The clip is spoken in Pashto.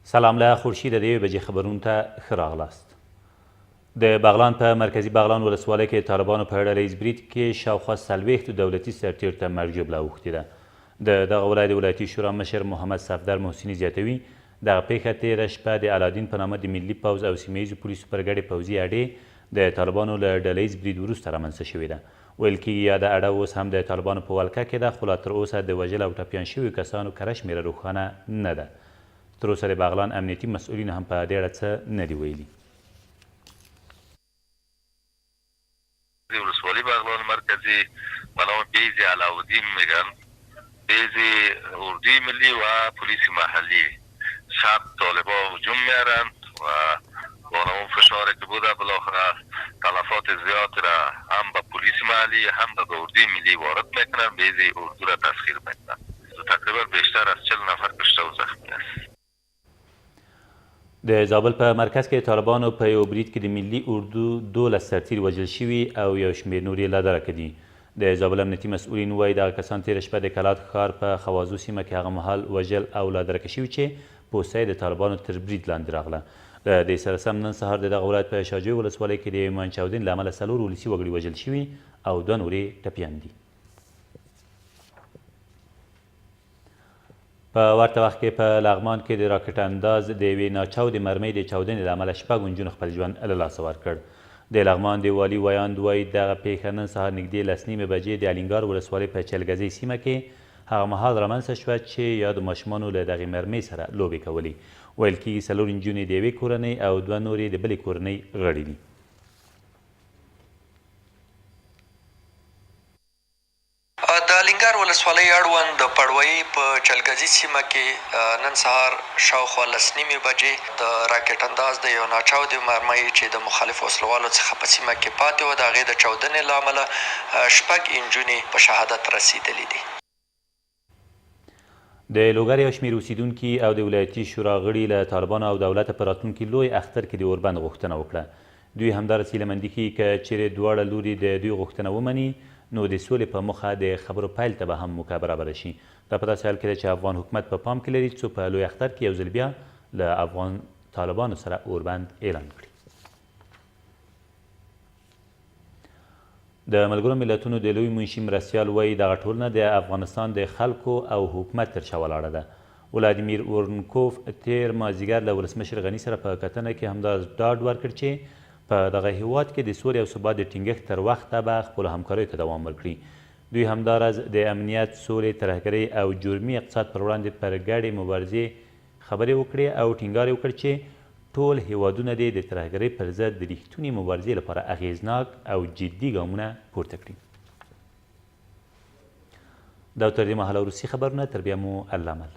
سلام له خورشید د 1 بجې خبرونو ته ښه راغلاست. د بغلان په مرکزي بغلان ولسوالۍ کې طالبانو په ډله ییز برید کې شاوخوا 40 دولتي سرتیر ته مرګ ژوبله اوښتې ده. د دغه ولایت د ولایتي شورا مشر محمد صفدر محسني زیاتوي دغه پیښه تېره شپه د الادین په نامه د ملي پوځ او سیمه ییزو پولیسو پر ګډې پوځي اډې د طالبانو له ډله ییز برید وروسته رامنځته شوې ده. ویل کېږي یاده اډه اوس هم د طالبانو په ولکه کې ده، خو لا تر اوسه د وژل او ټپیان شویو کسانو کره شمېره روښانه نه ده. تر اوسه د بغلان امنیتي مسئولین هم په دې اړه څه نه دي ویلي. ولسوالی بغلان مرکزی به نام بیز علاودین میگن، بیز اردوی ملی و پلیس محلی شب طالبا هجوم میارند و با اون فشاری که بوده بالاخره تلفات زیاد را هم به پلیس محلی هم به اردوی ملی وارد میکنن، بیز اردو را تسخیر میکنن. تقریبا بیشتر از 40 نفر کشته و زخمی است. د زابل په مرکز کې طالبانو په یو برید کې د ملي اردو 12 سرتیر وژل شوي او یو شمېر نور یې لا درکه دي. د زابل امنیتي مسؤلین وایي دغه کسان تېره شپه د کلات ښار په خوازو سیمه کې هغه مهال وژل او لا درکه شوي چې پوسته یې د طالبانو تر برید لاندې راغله. له دې سره سم نن سهار د دغه ولایت په شاجوی ولسوالۍ کې د ایمان چاودین له امله 4 ولسي وګړي وژل شوي او 2 نور یې ټپیان دي. په ورته وخت کې په لغمان کې د راکټ انداز د یوې ناچاودې مرمۍ د چاودنې له امله 6 نجونو خپل ژوند له لاسه ورکړ. د لغمان د والي ویاند وایي دغه پیښه نن سهار نږدې 10:30 بجې د الینګار ولسوالۍ په چلګزۍ سیمه کې هغه مهال رامنځته شوه چې یادو ماشومانو له دغې مرمۍ سره لوبې کولې. ویل کېږي 4 نجونې د یوې کورنۍ او 2 نورې د بلې کورنۍ غړي دي. د الینګار ولسوالۍ اړوند د پړویي په چلګزي سیمه کې نن سهار شاوخوا 10:30 بجې د راکټ انداز د یو ناچاودې مرمۍ چې د مخالف وسلوالو څخه په سیمه کې پاتې وه د هغې د چاودنې له امله 6 نجونې په شهادت رسېدلې دي. د لوګر یو شمېر اوسیدونکي او د ولایتي شورا غړي له طالبانو او دولته په راتلونکي لوی اختر کې د اوربند غوښتنه وکړه. دوی همدارس هیله مندي کوي که چیرې دواړه لوري د دوی غوښتنه ومني نو د سولې په موخه د خبرو پیل ته به هم موقع برابره شي. دا په داسې حال کې ده چې افغان حکومت په پام کې لري څو په لوی اختر کې یو ځل بیا له افغان طالبانو سره اوربند اعلان کړي. د ملګرو ملتونو د لوی منشي مرستیال وایي دغه ټولنه د افغانستان د خلکو او حکومت تر شا ولاړه ده. ولادیمیر اورنکوف تیر مازدیګر له ولسمشر غني سره په کتنه کې همدا ډاډ ورکړ چې په دغه هیواد کې د سولې او ثبات د ټینګښت تر وخته به خپلو همکاریو ته دوام ورکړي. دوی همداراز د امنیت، سولې، ترهګرۍ او جرمي اقتصاد پر وړاندې پر ګډې مبارزې خبرې وکړې او ټینګار یې وکړ چې ټول هیوادونه دې د ترهګرۍ پر ضد د رښتونې مبارزې لپاره اغیزناک او جدي ګامونه پورته کړي. دا تر دې مهاله وروستي خبرونه، تر بیا مو الله مل.